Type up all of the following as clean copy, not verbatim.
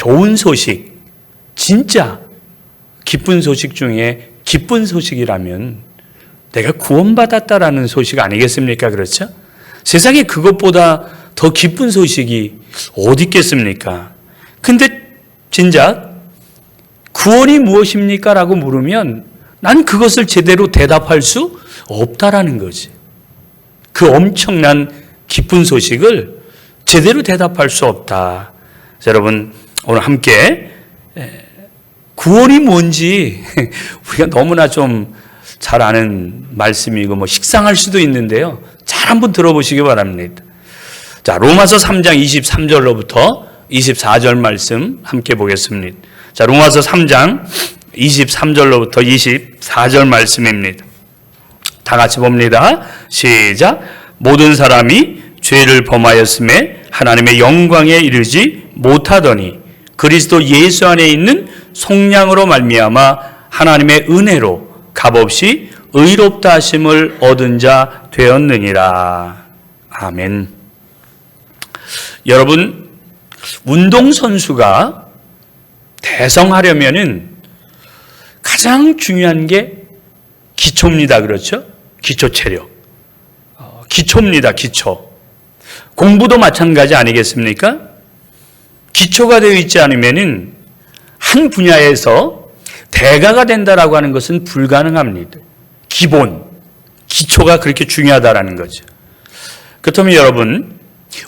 좋은 소식, 진짜 기쁜 소식 중에 기쁜 소식이라면 내가 구원받았다라는 소식 아니겠습니까? 그렇죠? 세상에 그것보다 더 기쁜 소식이 어디 있겠습니까? 근데 진작 구원이 무엇입니까? 라고 물으면 난 그것을 제대로 대답할 수 없다라는 거지. 그 엄청난 기쁜 소식을 제대로 대답할 수 없다. 자, 여러분 오늘 함께 구원이 뭔지 우리가 너무나 좀 잘 아는 말씀이고 식상할 수도 있는데요. 잘 한번 들어보시기 바랍니다. 자, 로마서 3장 23절로부터 24절 말씀 함께 보겠습니다. 자, 로마서 3장 23절로부터 24절 말씀입니다. 다 같이 봅니다. 시작. 모든 사람이 죄를 범하였음에 하나님의 영광에 이르지 못하더니 그리스도 예수 안에 있는 속량으로 말미암아 하나님의 은혜로 값없이 의롭다 하심을 얻은 자 되었느니라. 아멘. 여러분, 운동선수가 대성하려면은 가장 중요한 게 기초입니다. 그렇죠? 기초 체력. 기초입니다. 기초. 공부도 마찬가지 아니겠습니까? 기초가 되어 있지 않으면은 한 분야에서 대가가 된다라고 하는 것은 불가능합니다. 기본, 기초가 그렇게 중요하다라는 거죠. 그렇다면 여러분,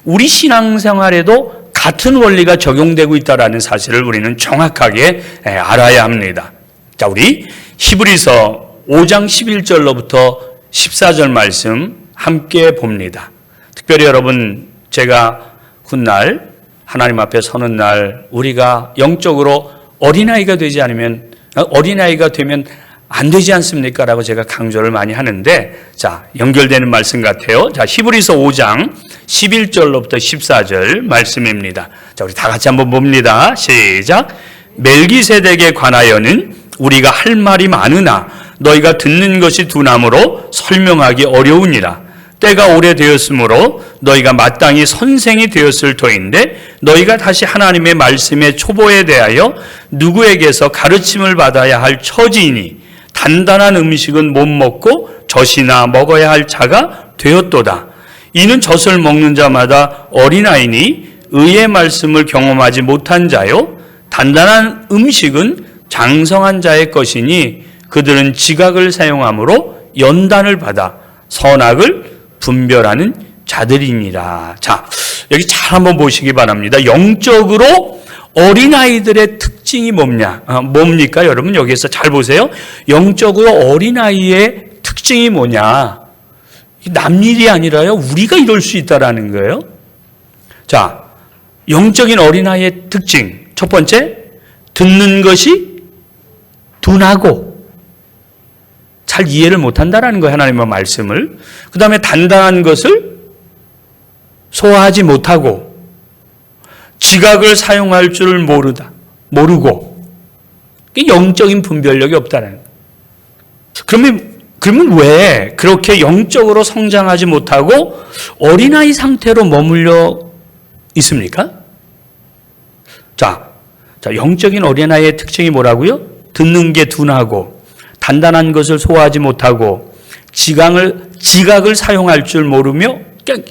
우리 신앙생활에도 같은 원리가 적용되고 있다라는 사실을 우리는 정확하게 알아야 합니다. 자, 우리 히브리서 5장 11절로부터 14절 말씀 함께 봅니다. 특별히 여러분, 제가 훗날 하나님 앞에 서는 날 우리가 영적으로 어린아이가 되지 않으면 어린아이가 되면 안 되지 않습니까? 라고 제가 강조를 많이 하는데, 자, 연결되는 말씀 같아요. 자, 히브리서 5장 11절로부터 14절 말씀입니다. 자, 우리 다 같이 한번 봅니다. 시작. 멜기세덱에 관하여는 우리가 할 말이 많으나 너희가 듣는 것이 둔함으로 설명하기 어려우니라. 때가 오래되었으므로 너희가 마땅히 선생이 되었을 터인데 너희가 다시 하나님의 말씀의 초보에 대하여 누구에게서 가르침을 받아야 할 처지이니 단단한 음식은 못 먹고 젖이나 먹어야 할 자가 되었도다. 이는 젖을 먹는 자마다 어린아이니 의의 말씀을 경험하지 못한 자요 단단한 음식은 장성한 자의 것이니 그들은 지각을 사용함으로 연단을 받아 선악을 분별하는 자들이니라. 자, 여기 잘 한번 보시기 바랍니다. 영적으로 어린아이들의 특징이 뭡니까? 여러분 여기에서 잘 보세요. 영적으로 어린아이의 특징이 뭐냐? 남일이 아니라요. 우리가 이럴 수 있다라는 거예요. 자, 영적인 어린아이의 특징. 첫 번째, 듣는 것이 둔하고 잘 이해를 못한다라는 거예요. 하나님의 말씀을. 그 다음에 단단한 것을 소화하지 못하고 지각을 사용할 줄을 모르고 영적인 분별력이 없다는 거예요. 그러면 왜 그렇게 영적으로 성장하지 못하고 어린아이 상태로 머물러 있습니까? 자, 영적인 어린아이의 특징이 뭐라고요? 듣는 게 둔하고 단단한 것을 소화하지 못하고 지각을 사용할 줄 모르며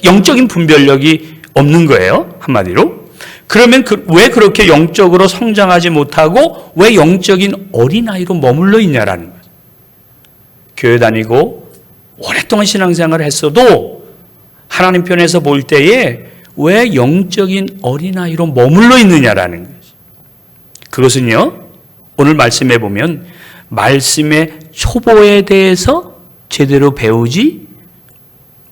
영적인 분별력이 없는 거예요. 한마디로. 그러면 왜 그렇게 영적으로 성장하지 못하고 왜 영적인 어린아이로 머물러 있냐라는 거예요. 교회 다니고 오랫동안 신앙생활을 했어도 하나님 편에서 볼 때에 왜 영적인 어린아이로 머물러 있느냐라는 거예요. 그것은요, 오늘 말씀해 보면 말씀의 초보에 대해서 제대로 배우지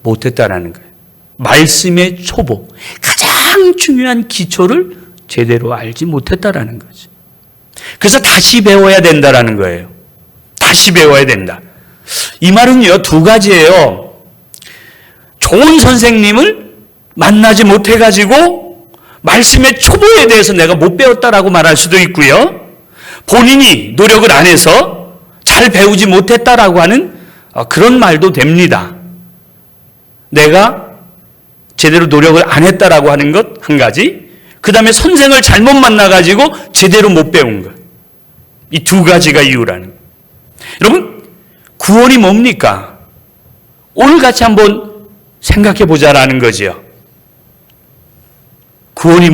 못했다라는 거예요. 말씀의 초보, 가장 중요한 기초를 제대로 알지 못했다라는 거죠. 그래서 다시 배워야 된다라는 거예요. 다시 배워야 된다. 이 말은요, 두 가지예요. 좋은 선생님을 만나지 못해가지고 말씀의 초보에 대해서 내가 못 배웠다라고 말할 수도 있고요. 본인이 노력을 안 해서 잘 배우지 못했다라고 하는 그런 말도 됩니다. 내가 제대로 노력을 안 했다라고 하는 것 한 가지. 그 다음에 선생을 잘못 만나가지고 제대로 못 배운 것. 이 두 가지가 이유라는 거예요. 여러분, 구원이 뭡니까? 오늘 같이 한번 생각해 보자라는 거지요. 구원이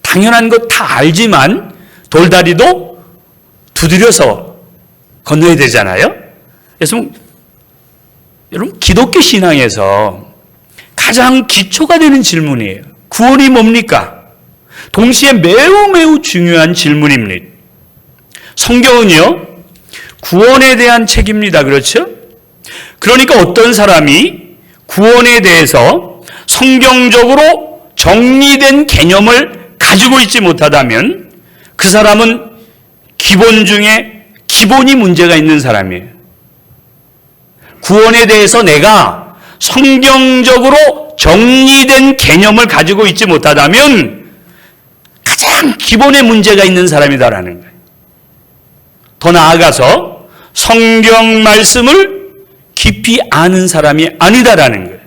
당연한 것 다 알지만 돌다리도 두드려서 건너야 되잖아요. 그래서 여러분, 기독교 신앙에서 가장 기초가 되는 질문이에요. 구원이 뭡니까? 동시에 매우 중요한 질문입니다. 성경은요, 구원에 대한 책입니다. 그렇죠? 그러니까 어떤 사람이 구원에 대해서 성경적으로 정리된 개념을 가지고 있지 못하다면 그 사람은 기본 중에 기본이 문제가 있는 사람이에요. 구원에 대해서 내가 성경적으로 정리된 개념을 가지고 있지 못하다면 가장 기본의 문제가 있는 사람이다라는 거예요. 더 나아가서 성경 말씀을 깊이 아는 사람이 아니다라는 거예요.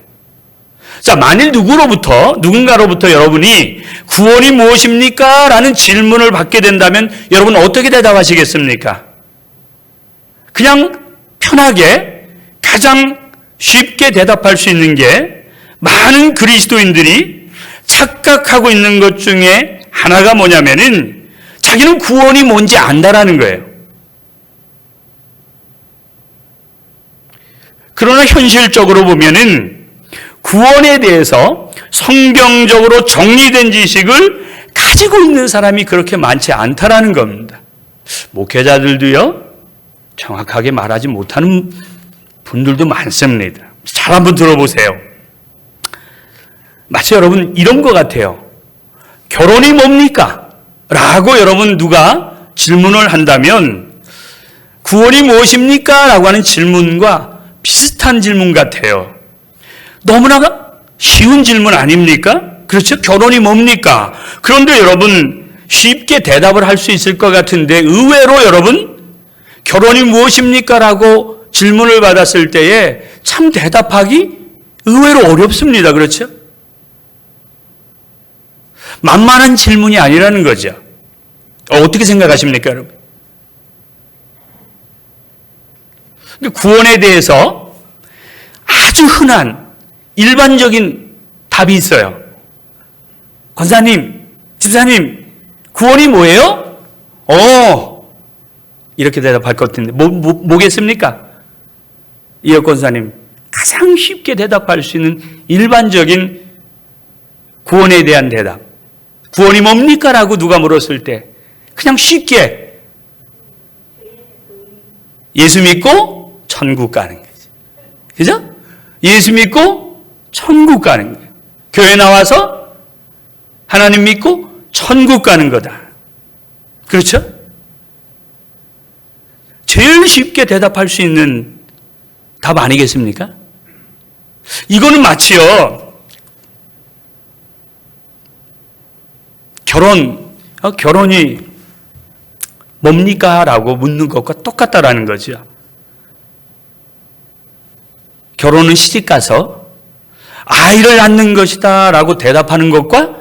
자, 만일 누군가로부터 여러분이 구원이 무엇입니까? 라는 질문을 받게 된다면 여러분 어떻게 대답하시겠습니까? 그냥 편하게 가장 쉽게 대답할 수 있는 게 많은 그리스도인들이 착각하고 있는 것 중에 하나가 뭐냐면은 자기는 구원이 뭔지 안다라는 거예요. 그러나 현실적으로 보면은 구원에 대해서 성경적으로 정리된 지식을 가지고 있는 사람이 그렇게 많지 않다라는 겁니다. 목회자들도요, 정확하게 말하지 못하는 분들도 많습니다. 잘 한번 들어보세요. 마치 여러분 이런 것 같아요. 결혼이 뭡니까? 라고 여러분 누가 질문을 한다면 구원이 무엇입니까? 라고 하는 질문과 비슷한 질문 같아요. 너무나 쉬운 질문 아닙니까? 그렇죠? 결혼이 뭡니까? 그런데 여러분 쉽게 대답을 할 수 있을 것 같은데 의외로 여러분 결혼이 무엇입니까? 라고 질문을 받았을 때에 참 대답하기 의외로 어렵습니다. 그렇죠? 만만한 질문이 아니라는 거죠. 어떻게 생각하십니까, 여러분? 구원에 대해서 아주 흔한 일반적인 답이 있어요. 권사님, 집사님, 구원이 뭐예요? 이렇게 대답할 것 같은데 뭐겠습니까? 이어 권사님, 가장 쉽게 대답할 수 있는 일반적인 구원에 대한 대답. 구원이 뭡니까? 라고 누가 물었을 때 그냥 쉽게 예수 믿고 천국 가는 거지. 그죠? 예수 믿고 천국 가는 거예요. 교회 나와서 하나님 믿고 천국 가는 거다. 그렇죠? 제일 쉽게 대답할 수 있는 답 아니겠습니까? 이거는 마치요, 결혼이 뭡니까? 라고 묻는 것과 똑같다라는 거죠. 결혼은 시집가서 아이를 낳는 것이다 라고 대답하는 것과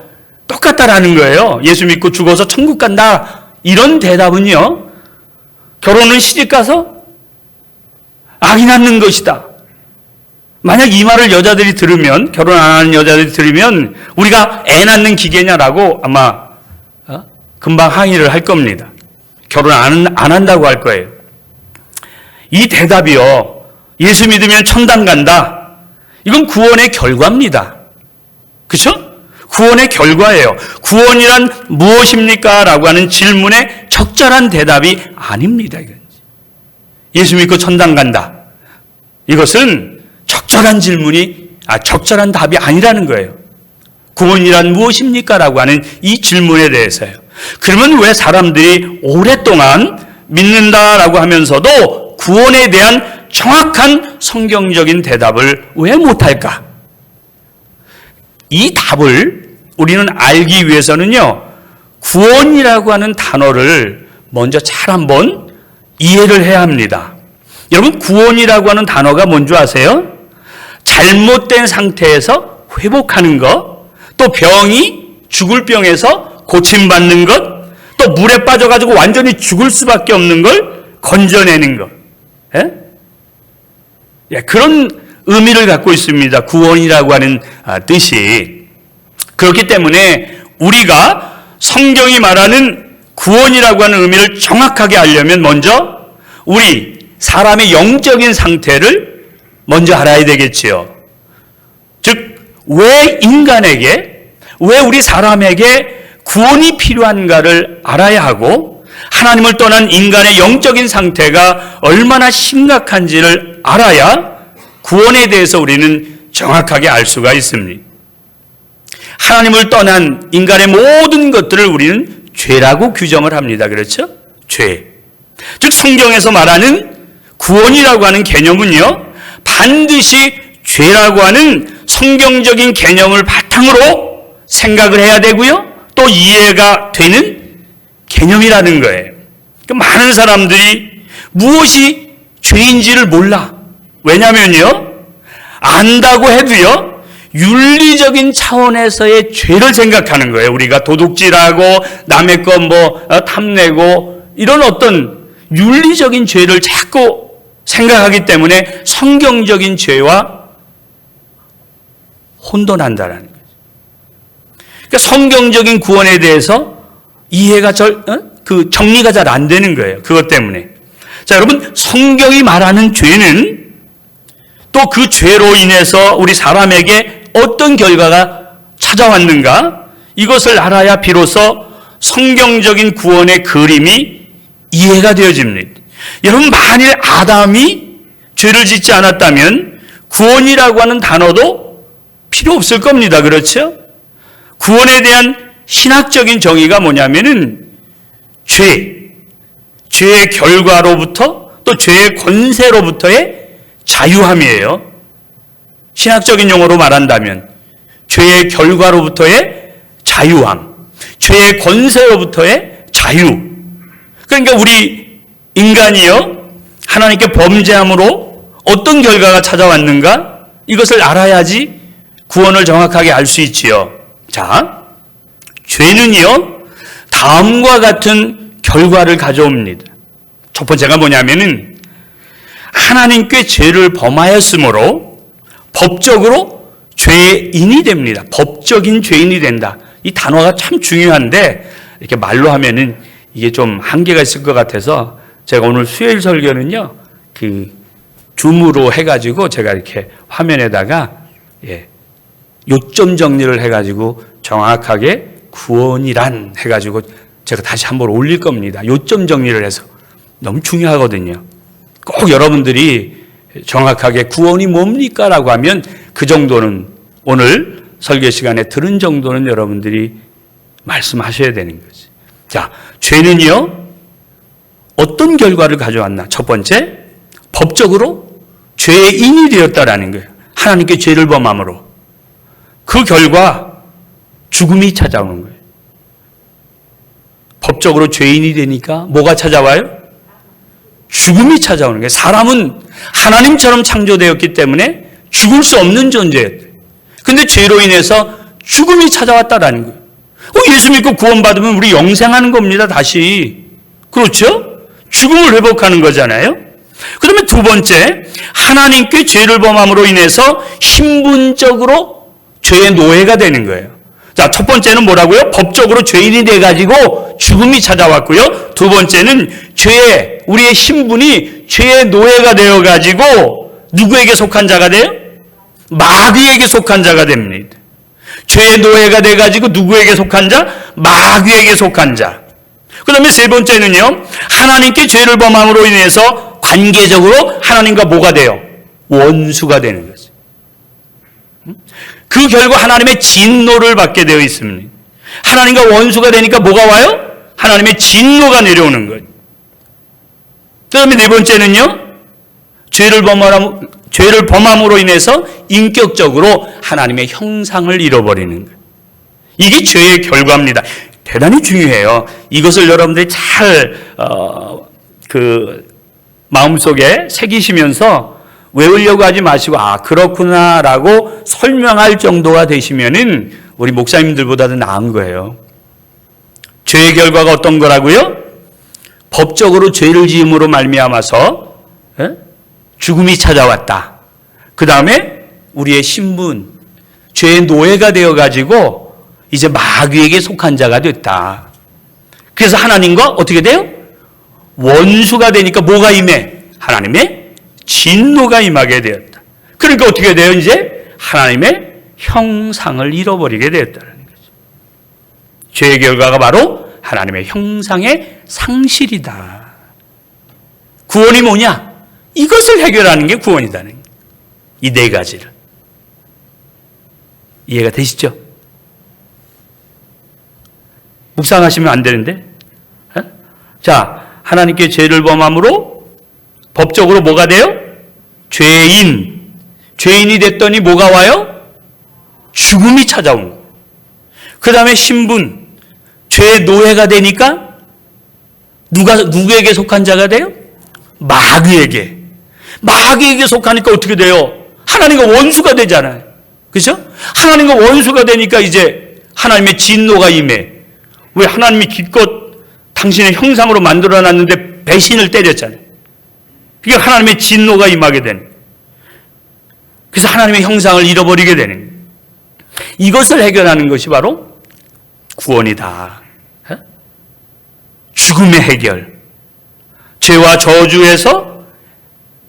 똑같다라는 거예요. 예수 믿고 죽어서 천국 간다. 이런 대답은요, 결혼은 시집가서 아기 낳는 것이다. 만약 이 말을 여자들이 들으면, 결혼 안 하는 여자들이 들으면 우리가 애 낳는 기계냐라고 아마 금방 항의를 할 겁니다. 결혼 안 한다고 할 거예요. 이 대답이요, 예수 믿으면 천당 간다. 이건 구원의 결과입니다. 그렇죠? 구원의 결과예요. 구원이란 무엇입니까? 라고 하는 질문에 적절한 대답이 아닙니다. 이건. 예수 믿고 천당 간다. 이것은 적절한 적절한 답이 아니라는 거예요. 구원이란 무엇입니까? 라고 하는 이 질문에 대해서요. 그러면 왜 사람들이 오랫동안 믿는다라고 하면서도 구원에 대한 정확한 성경적인 대답을 왜 못할까? 이 답을 우리는 알기 위해서는요, 구원이라고 하는 단어를 먼저 잘 한번 이해를 해야 합니다. 여러분, 구원이라고 하는 단어가 뭔지 아세요? 잘못된 상태에서 회복하는 것, 또 병이 죽을 병에서 고침받는 것, 또 물에 빠져가지고 완전히 죽을 수밖에 없는 걸 건져내는 것. 예, 그런 의미를 갖고 있습니다. 구원이라고 하는 뜻이. 그렇기 때문에 우리가 성경이 말하는 구원이라고 하는 의미를 정확하게 알려면 먼저 우리 사람의 영적인 상태를 먼저 알아야 되겠지요. 즉, 왜 인간에게, 왜 우리 사람에게 구원이 필요한가를 알아야 하고, 하나님을 떠난 인간의 영적인 상태가 얼마나 심각한지를 알아야 구원에 대해서 우리는 정확하게 알 수가 있습니다. 하나님을 떠난 인간의 모든 것들을 우리는 죄라고 규정을 합니다. 그렇죠? 죄. 즉 성경에서 말하는 구원이라고 하는 개념은요, 반드시 죄라고 하는 성경적인 개념을 바탕으로 생각을 해야 되고요, 또 이해가 되는 개념이라는 거예요. 많은 사람들이 무엇이 죄인지를 몰라. 왜냐면요, 안다고 해도요, 윤리적인 차원에서의 죄를 생각하는 거예요. 우리가 도둑질하고 남의 것 탐내고 이런 어떤 윤리적인 죄를 자꾸 생각하기 때문에 성경적인 죄와 혼돈한다는 거죠. 그러니까 성경적인 구원에 대해서 이해가 정리가 잘 안 되는 거예요. 그것 때문에. 자, 여러분, 성경이 말하는 죄는 또 그 죄로 인해서 우리 사람에게 어떤 결과가 찾아왔는가? 이것을 알아야 비로소 성경적인 구원의 그림이 이해가 되어집니다. 여러분, 만일 아담이 죄를 짓지 않았다면 구원이라고 하는 단어도 필요 없을 겁니다. 그렇죠? 구원에 대한 신학적인 정의가 뭐냐면은 죄의 결과로부터 또 죄의 권세로부터의 자유함이에요. 신학적인 용어로 말한다면 죄의 결과로부터의 자유함, 죄의 권세로부터의 자유. 그러니까 우리 인간이요, 하나님께 범죄함으로 어떤 결과가 찾아왔는가? 이것을 알아야지 구원을 정확하게 알 수 있지요. 자, 죄는요, 다음과 같은 결과를 가져옵니다. 첫 번째가 뭐냐면은 하나님께 죄를 범하였으므로 법적으로 죄인이 됩니다. 법적인 죄인이 된다. 이 단어가 참 중요한데 이렇게 말로 하면은 이게 좀 한계가 있을 것 같아서 제가 오늘 수요일 설교는요, 그 줌으로 해가지고 제가 이렇게 화면에다가 요점 정리를 해가지고 정확하게 구원이란 해가지고 제가 다시 한번 올릴 겁니다. 요점 정리를 해서. 너무 중요하거든요. 꼭 여러분들이 정확하게 구원이 뭡니까? 라고 하면 그 정도는 오늘 설교 시간에 들은 정도는 여러분들이 말씀하셔야 되는 거지. 자, 죄는요, 어떤 결과를 가져왔나? 첫 번째, 법적으로 죄인이 되었다라는 거예요. 하나님께 죄를 범함으로. 그 결과 죽음이 찾아오는 거예요. 법적으로 죄인이 되니까 뭐가 찾아와요? 죽음이 찾아오는 거예요. 사람은 하나님처럼 창조되었기 때문에 죽을 수 없는 존재였대요. 근데 죄로 인해서 죽음이 찾아왔다라는 거예요. 예수 믿고 구원받으면 우리 영생하는 겁니다, 다시. 그렇죠? 죽음을 회복하는 거잖아요. 그 다음에 두 번째, 하나님께 죄를 범함으로 인해서 신분적으로 죄의 노예가 되는 거예요. 자, 첫 번째는 뭐라고요? 법적으로 죄인이 돼가지고 죽음이 찾아왔고요. 두 번째는 우리의 신분이 죄의 노예가 되어가지고 누구에게 속한 자가 돼요? 마귀에게 속한 자가 됩니다. 죄의 노예가 돼가지고 누구에게 속한 자? 마귀에게 속한 자. 그 다음에 세 번째는요, 하나님께 죄를 범함으로 인해서 관계적으로 하나님과 뭐가 돼요? 원수가 되는 거죠. 그 결과 하나님의 진노를 받게 되어 있습니다. 하나님과 원수가 되니까 뭐가 와요? 하나님의 진노가 내려오는 거예요. 그 다음에 네 번째는요, 죄를 범함으로 인해서 인격적으로 하나님의 형상을 잃어버리는 거예요. 이게 죄의 결과입니다. 대단히 중요해요. 이것을 여러분들이 잘 마음속에 새기시면서 외우려고 하지 마시고 그렇구나라고 설명할 정도가 되시면은 우리 목사님들보다도 나은 거예요. 죄의 결과가 어떤 거라고요? 법적으로 죄를 지음으로 말미암아서 죽음이 찾아왔다. 그 다음에 우리의 신분, 죄의 노예가 되어가지고 이제 마귀에게 속한 자가 됐다. 그래서 하나님과 어떻게 돼요? 원수가 되니까 뭐가 임해? 하나님의 진노가 임하게 되었다. 그러니까 어떻게 돼요? 이제 하나님의 형상을 잃어버리게 되었다는 거죠. 죄의 결과가 바로 하나님의 형상의 상실이다. 구원이 뭐냐? 이것을 해결하는 게 구원이다는 거예요. 이 네 가지를. 이해가 되시죠? 묵상하시면 안 되는데. 자, 하나님께 죄를 범함으로 법적으로 뭐가 돼요? 죄인이 됐더니 뭐가 와요? 죽음이 찾아온 거. 그 다음에 신분, 죄의 노예가 되니까 누구에게 속한 자가 돼요? 마귀에게 속하니까 어떻게 돼요? 하나님과 원수가 되잖아요. 그렇죠? 하나님과 원수가 되니까 이제 하나님의 진노가 임해. 왜? 하나님이 기껏 당신의 형상으로 만들어놨는데 배신을 때렸잖아요. 그게 하나님의 진노가 임하게 되는. 그래서 하나님의 형상을 잃어버리게 되는. 이것을 해결하는 것이 바로 구원이다. 죽음의 해결. 죄와 저주에서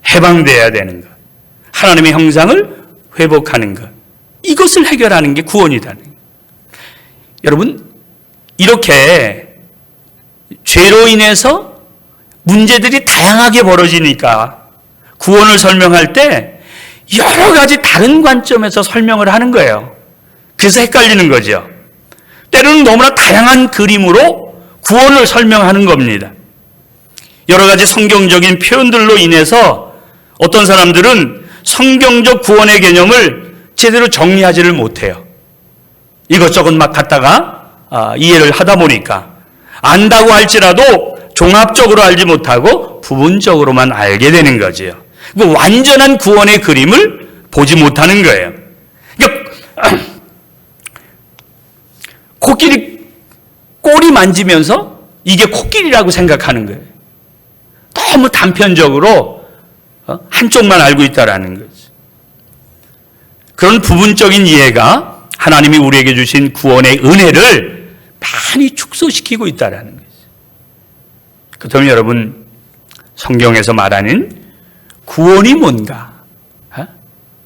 해방되어야 되는 것. 하나님의 형상을 회복하는 것. 이것을 해결하는 게 구원이다. 여러분, 이렇게 죄로 인해서 문제들이 다양하게 벌어지니까 구원을 설명할 때 여러 가지 다른 관점에서 설명을 하는 거예요. 그래서 헷갈리는 거죠. 때로는 너무나 다양한 그림으로 구원을 설명하는 겁니다. 여러 가지 성경적인 표현들로 인해서 어떤 사람들은 성경적 구원의 개념을 제대로 정리하지를 못해요. 이것저것 막 갖다가 이해를 하다 보니까 안다고 할지라도 종합적으로 알지 못하고 부분적으로만 알게 되는 거지요. 완전한 구원의 그림을 보지 못하는 거예요. 그러니까 코끼리 꼬리 만지면서 이게 코끼리라고 생각하는 거예요. 너무 단편적으로 한쪽만 알고 있다라는 거죠. 그런 부분적인 이해가 하나님이 우리에게 주신 구원의 은혜를 많이 축소시키고 있다라는 거죠. 그렇다면 여러분, 성경에서 말하는 구원이 뭔가?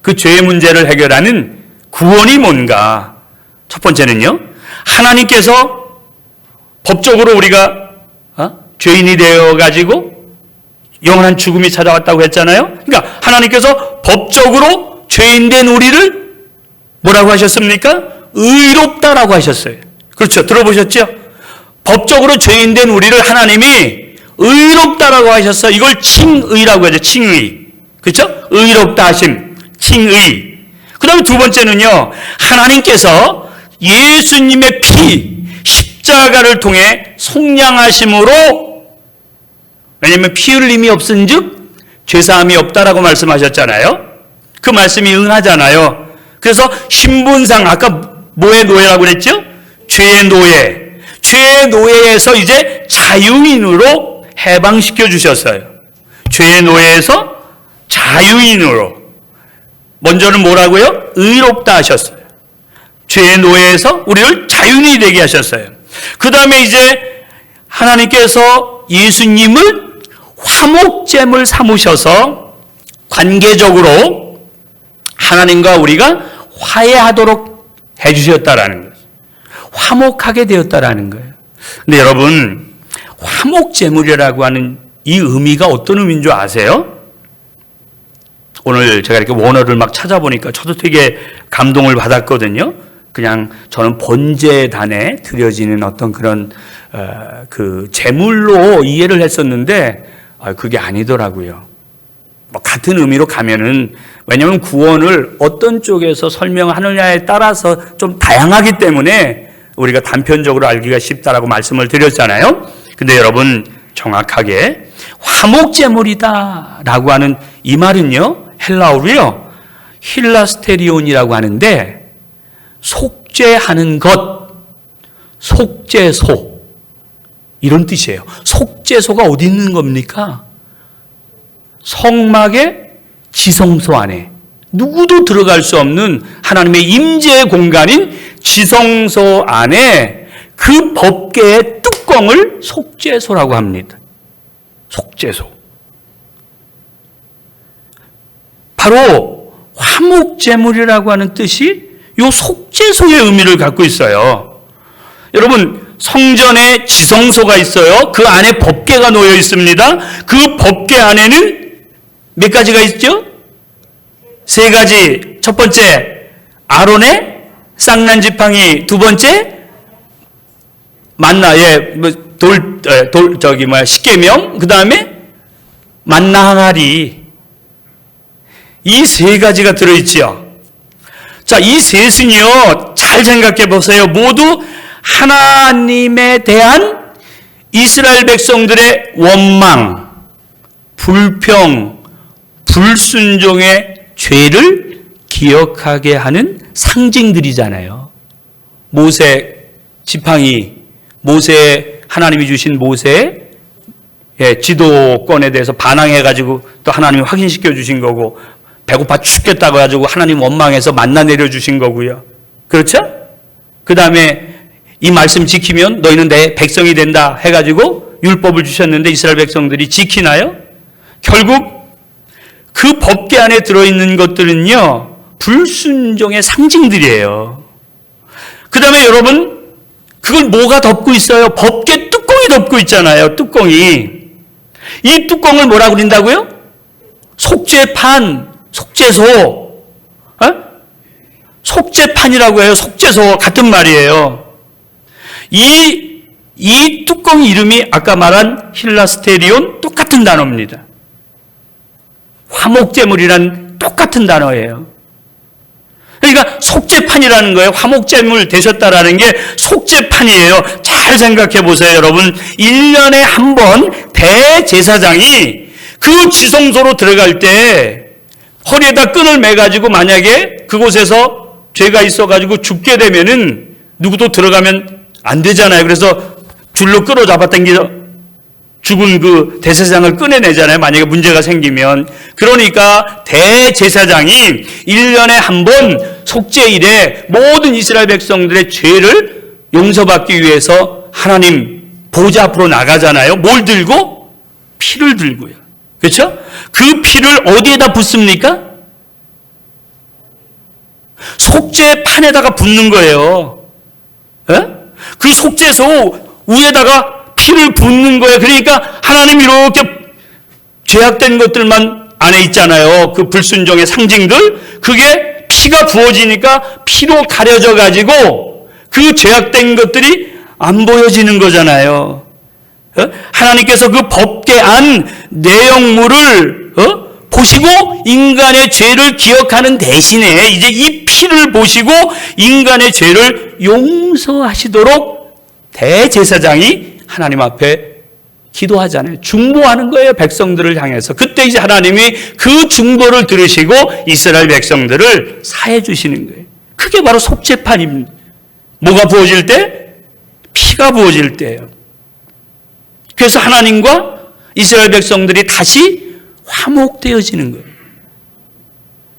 그 죄의 문제를 해결하는 구원이 뭔가? 첫 번째는요, 하나님께서 법적으로 우리가 죄인이 되어가지고 영원한 죽음이 찾아왔다고 했잖아요. 그러니까 하나님께서 법적으로 죄인된 우리를 뭐라고 하셨습니까? 의롭다라고 하셨어요. 그렇죠? 들어보셨죠? 법적으로 죄인된 우리를 하나님이 의롭다라고 하셨어요. 이걸 칭의라고 하죠. 칭의. 그렇죠? 의롭다 하심, 칭의. 그 다음에 두 번째는요, 하나님께서 예수님의 피, 십자가를 통해 속량하심으로, 왜냐하면 피 흘림이 없은 즉 죄사함이 없다라고 말씀하셨잖아요. 그 말씀이 응하잖아요. 그래서 신분상 아까 뭐의 노예라고 그랬죠? 죄의 노예. 죄의 노예에서 이제 자유인으로 해방시켜 주셨어요. 죄의 노예에서 자유인으로. 먼저는 뭐라고요? 의롭다 하셨어요. 죄의 노예에서 우리를 자유인이 되게 하셨어요. 그 다음에 이제 하나님께서 예수님을 화목제물 삼으셔서 관계적으로 하나님과 우리가 화해하도록 해주셨다라는 거죠. 화목하게 되었다라는 거예요. 근데 여러분, 화목제물이라고 하는 이 의미가 어떤 의미인 줄 아세요? 오늘 제가 이렇게 원어를 막 찾아보니까 저도 되게 감동을 받았거든요. 그냥 저는 번제단에 드려지는 어떤 그런 그 제물로 이해를 했었는데 그게 아니더라고요. 뭐 같은 의미로 가면은, 왜냐하면 구원을 어떤 쪽에서 설명하느냐에 따라서 좀 다양하기 때문에 우리가 단편적으로 알기가 쉽다라고 말씀을 드렸잖아요. 근데 여러분, 정확하게 화목제물이다라고 하는 이 말은요, 헬라어로요, 힐라스테리온이라고 하는데 속죄하는 것, 속죄소 이런 뜻이에요. 속죄소가 어디 있는 겁니까? 성막의 지성소 안에 누구도 들어갈 수 없는 하나님의 임재의 공간인 지성소 안에 그 법궤의 뚜껑을 속죄소라고 합니다. 속죄소. 바로 화목제물이라고 하는 뜻이 이 속죄소의 의미를 갖고 있어요. 여러분, 성전에 지성소가 있어요. 그 안에 법궤가 놓여 있습니다. 그 법궤 안에는 몇 가지가 있죠? 세 가지. 첫 번째, 아론의 쌍난 지팡이. 두 번째, 만나의 십계명. 그 다음에 만나 항아리. 이 세 가지가 들어있지요. 자, 이 셋은요, 잘 생각해 보세요. 모두 하나님에 대한 이스라엘 백성들의 원망, 불평, 불순종의 죄를 기억하게 하는 상징들이잖아요. 모세 지팡이, 하나님이 주신 모세의 지도권에 대해서 반항해가지고 또 하나님이 확인시켜 주신 거고, 배고파 죽겠다고 해가지고 하나님 원망해서 만나 내려주신 거고요. 그렇죠? 그 다음에 이 말씀 지키면 너희는 내 백성이 된다 해가지고 율법을 주셨는데 이스라엘 백성들이 지키나요? 결국 그 법궤 안에 들어있는 것들은요, 불순종의 상징들이에요. 그 다음에 여러분, 그걸 뭐가 덮고 있어요? 법궤 뚜껑이 덮고 있잖아요. 뚜껑이. 이 뚜껑을 뭐라 그린다고요? 속죄판, 속죄소. 속죄판이라고 해요. 속죄소 같은 말이에요. 이 뚜껑 이름이 아까 말한 힐라스테리온 똑같은 단어입니다. 화목제물이란 똑같은 단어예요. 그러니까 속죄판이라는 거예요. 화목제물 되셨다라는 게 속죄판이에요. 잘 생각해 보세요, 여러분. 1년에 한 번 대제사장이 그 지성소로 들어갈 때 허리에다 끈을 매가지고 만약에 그곳에서 죄가 있어가지고 죽게 되면은 누구도 들어가면 안 되잖아요. 그래서 줄로 끌어잡아 당겨 죽은 그 대제사장을 꺼내내잖아요. 만약에 문제가 생기면. 그러니까 대제사장이 1년에 한 번 속죄일에 모든 이스라엘 백성들의 죄를 용서받기 위해서 하나님 보좌 앞으로 나가잖아요. 뭘 들고? 피를 들고요. 그렇죠? 그 피를 어디에다 붓습니까? 속죄판에다가 붓는 거예요. 에? 그 속죄소 위에다가 피를 붓는 거예요. 그러니까 하나님 이렇게 죄악된 것들만 안에 있잖아요. 그 불순종의 상징들. 그게 피가 부어지니까 피로 가려져 가지고 그 죄악된 것들이 안 보여지는 거잖아요. 하나님께서 그 법궤 안 내용물을 보시고 인간의 죄를 기억하는 대신에 이제 이 피를 보시고 인간의 죄를 용서하시도록 대제사장이 하나님 앞에 기도하잖아요. 중보하는 거예요. 백성들을 향해서. 그때 이제 하나님이 그 중보를 들으시고 이스라엘 백성들을 사해 주시는 거예요. 그게 바로 속죄판입니다. 뭐가 부어질 때? 피가 부어질 때예요. 그래서 하나님과 이스라엘 백성들이 다시 화목되어지는 거예요.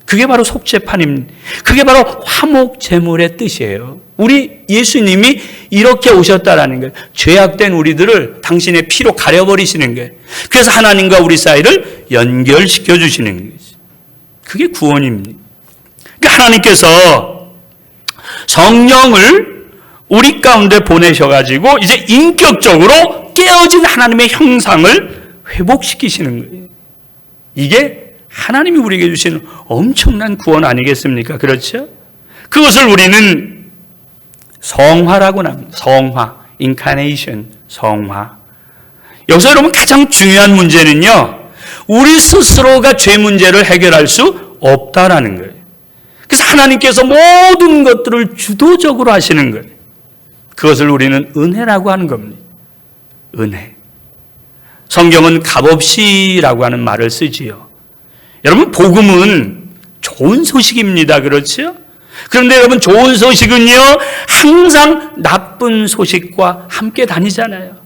그게 바로 속죄판입니다. 그게 바로 화목제물의 뜻이에요. 우리 예수님이 이렇게 오셨다라는 거예요. 죄악된 우리들을 당신의 피로 가려버리시는 거예요. 그래서 하나님과 우리 사이를 연결시켜 주시는 거예요. 그게 구원입니다. 그러니까 하나님께서 성령을 우리 가운데 보내셔가지고 이제 인격적으로 깨어진 하나님의 형상을 회복시키시는 거예요. 이게 하나님이 우리에게 주신 엄청난 구원 아니겠습니까? 그렇죠? 그것을 우리는 성화라고 합니다. 성화, incarnation, 성화. 여기서 여러분 가장 중요한 문제는요, 우리 스스로가 죄 문제를 해결할 수 없다라는 거예요. 그래서 하나님께서 모든 것들을 주도적으로 하시는 거예요. 그것을 우리는 은혜라고 하는 겁니다. 은혜. 성경은 값없이라고 하는 말을 쓰지요. 여러분, 복음은 좋은 소식입니다. 그렇죠? 그런데 여러분, 좋은 소식은요, 항상 나쁜 소식과 함께 다니잖아요.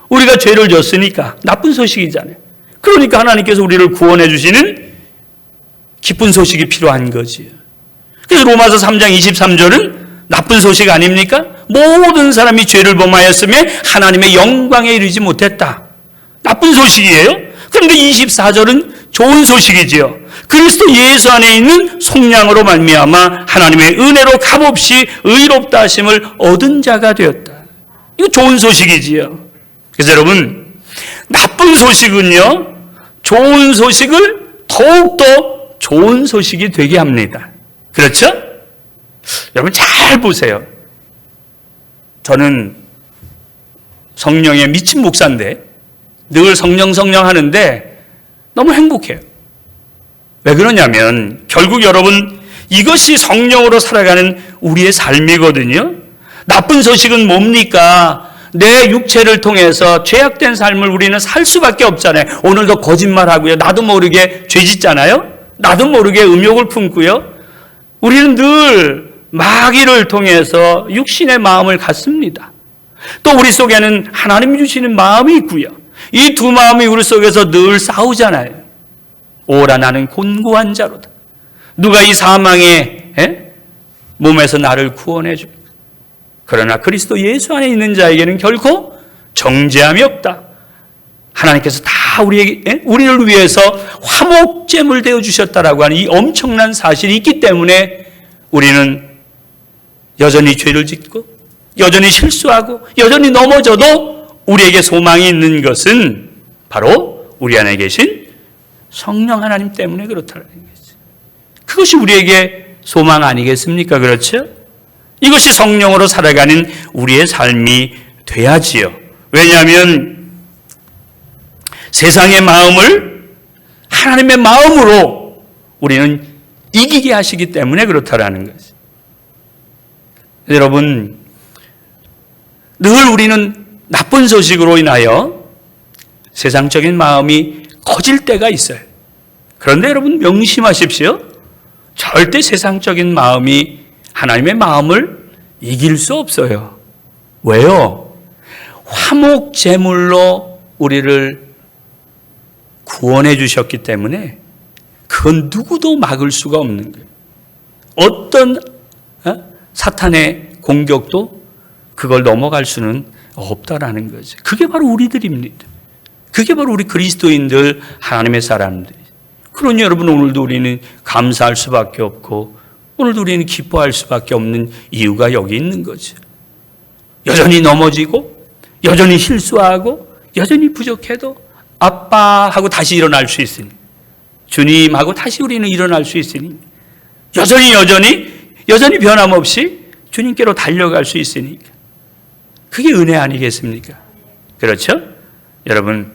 우리가 죄를 졌으니까 나쁜 소식이잖아요. 그러니까 하나님께서 우리를 구원해 주시는 기쁜 소식이 필요한 거지요. 그래서 로마서 3장 23절은 나쁜 소식 아닙니까? 모든 사람이 죄를 범하였음에 하나님의 영광에 이르지 못했다. 나쁜 소식이에요. 그런데 24절은 좋은 소식이지요. 그리스도 예수 안에 있는 속량으로 말미암아 하나님의 은혜로 값없이 의롭다 하심을 얻은 자가 되었다. 이거 좋은 소식이지요. 그래서 여러분, 나쁜 소식은요, 좋은 소식을 더욱더 좋은 소식이 되게 합니다. 그렇죠? 여러분 잘 보세요. 저는 성령에 미친 목사인데 늘 성령 하는데 너무 행복해요. 왜 그러냐면 결국 여러분, 이것이 성령으로 살아가는 우리의 삶이거든요. 나쁜 소식은 뭡니까? 내 육체를 통해서 죄악된 삶을 우리는 살 수밖에 없잖아요. 오늘도 거짓말하고요, 나도 모르게 죄 짓잖아요. 나도 모르게 음욕을 품고요. 우리는 늘 마귀를 통해서 육신의 마음을 갖습니다. 또 우리 속에는 하나님이 주시는 마음이 있고요. 이 두 마음이 우리 속에서 늘 싸우잖아요. 오라 나는 곤고한 자로다. 누가 이 사망의 몸에서 나를 구원해 줍니까? 그러나 그리스도 예수 안에 있는 자에게는 결코 정죄함이 없다. 하나님께서 다 우리를 위해서 화목제물 되어 주셨다라고 하는 이 엄청난 사실이 있기 때문에 우리는 여전히 죄를 짓고 여전히 실수하고 여전히 넘어져도 우리에게 소망이 있는 것은 바로 우리 안에 계신 성령 하나님 때문에 그렇다는 거죠. 그것이 우리에게 소망 아니겠습니까? 그렇죠? 이것이 성령으로 살아가는 우리의 삶이 돼야지요. 왜냐하면 세상의 마음을 하나님의 마음으로 우리는 이기게 하시기 때문에 그렇다라는 거죠. 여러분, 늘 우리는 나쁜 소식으로 인하여 세상적인 마음이 커질 때가 있어요. 그런데 여러분 명심하십시오. 절대 세상적인 마음이 하나님의 마음을 이길 수 없어요. 왜요? 화목제물로 우리를 구원해 주셨기 때문에 그건 누구도 막을 수가 없는 거예요. 어떤 사탄의 공격도 그걸 넘어갈 수는 없다라는 거죠. 그게 바로 우리들입니다. 그게 바로 우리 그리스도인들, 하나님의 사람들. 그러니 여러분, 오늘도 우리는 감사할 수밖에 없고 오늘도 우리는 기뻐할 수밖에 없는 이유가 여기 있는 거죠. 여전히 넘어지고 여전히 실수하고 여전히 부족해도 아빠 하고 다시 일어날 수 있으니, 주님 하고 다시 우리는 일어날 수 있으니, 여전히 변함없이 주님께로 달려갈 수 있으니까 그게 은혜 아니겠습니까? 그렇죠? 여러분,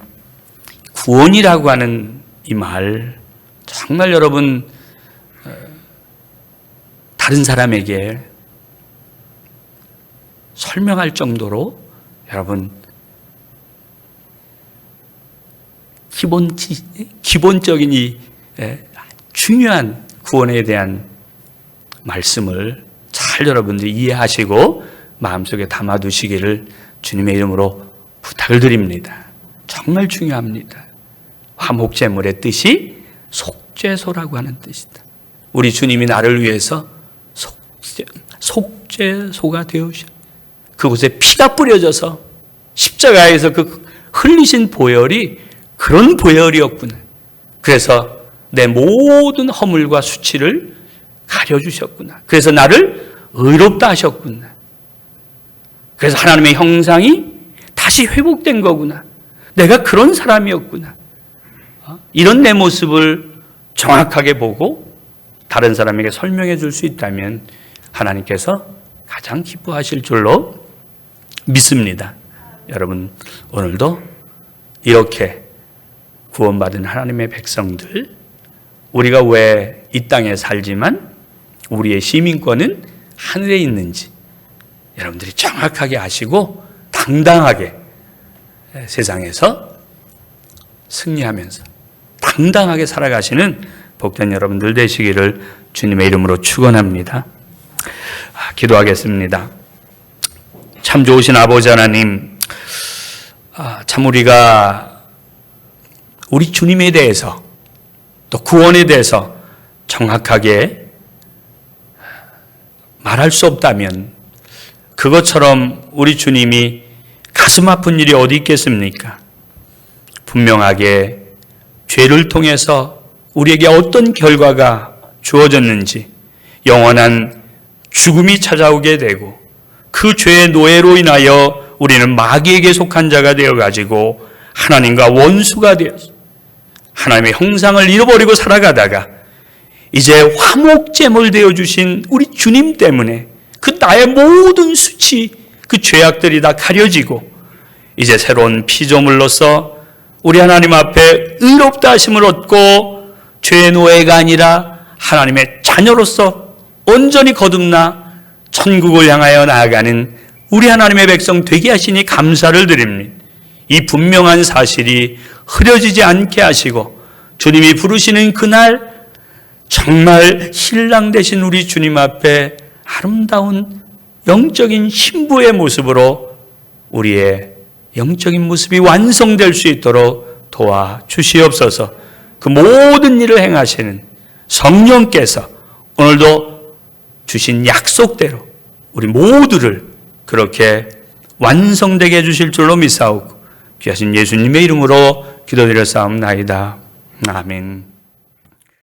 구원이라고 하는 이 말 정말 여러분 다른 사람에게 설명할 정도로 여러분 기본적인 이 중요한 구원에 대한 말씀을 잘 여러분들이 이해하시고 마음속에 담아두시기를 주님의 이름으로 부탁을 드립니다. 정말 중요합니다. 화목제물의 뜻이 속죄소라고 하는 뜻이다. 우리 주님이 나를 위해서 속죄소가 되어주셨다. 그곳에 피가 뿌려져서 십자가에서 그 흘리신 보혈이 그런 보혈이었구나. 그래서 내 모든 허물과 수치를 가려주셨구나. 그래서 나를 의롭다 하셨구나. 그래서 하나님의 형상이 다시 회복된 거구나. 내가 그런 사람이었구나. 이런 내 모습을 정확하게 보고 다른 사람에게 설명해 줄 수 있다면 하나님께서 가장 기뻐하실 줄로 믿습니다. 여러분, 오늘도 이렇게 구원받은 하나님의 백성들, 우리가 왜 이 땅에 살지만 우리의 시민권은 하늘에 있는지 여러분들이 정확하게 아시고 당당하게 세상에서 승리하면서 당당하게 살아가시는 복된 여러분들 되시기를 주님의 이름으로 축원합니다. 기도하겠습니다. 참 좋으신 아버지 하나님, 참 우리가 우리 주님에 대해서 또 구원에 대해서 정확하게 말할 수 없다면 그것처럼 우리 주님이 가슴 아픈 일이 어디 있겠습니까? 분명하게 죄를 통해서 우리에게 어떤 결과가 주어졌는지 영원한 죽음이 찾아오게 되고 그 죄의 노예로 인하여 우리는 마귀에게 속한 자가 되어가지고 하나님과 원수가 되어서 하나님의 형상을 잃어버리고 살아가다가 이제 화목제물 되어주신 우리 주님 때문에 그 나의 모든 수치, 그 죄악들이 다 가려지고 이제 새로운 피조물로서 우리 하나님 앞에 의롭다 하심을 얻고 죄의 노예가 아니라 하나님의 자녀로서 온전히 거듭나 천국을 향하여 나아가는 우리 하나님의 백성 되게 하시니 감사를 드립니다. 이 분명한 사실이 흐려지지 않게 하시고 주님이 부르시는 그날 정말 신랑 되신 우리 주님 앞에 아름다운 영적인 신부의 모습으로 우리의 영적인 모습이 완성될 수 있도록 도와주시옵소서. 그 모든 일을 행하시는 성령께서 오늘도 주신 약속대로 우리 모두를 그렇게 완성되게 해주실 줄로 믿사오고 귀하신 예수님의 이름으로 기도드렸사옵나이다. 아멘.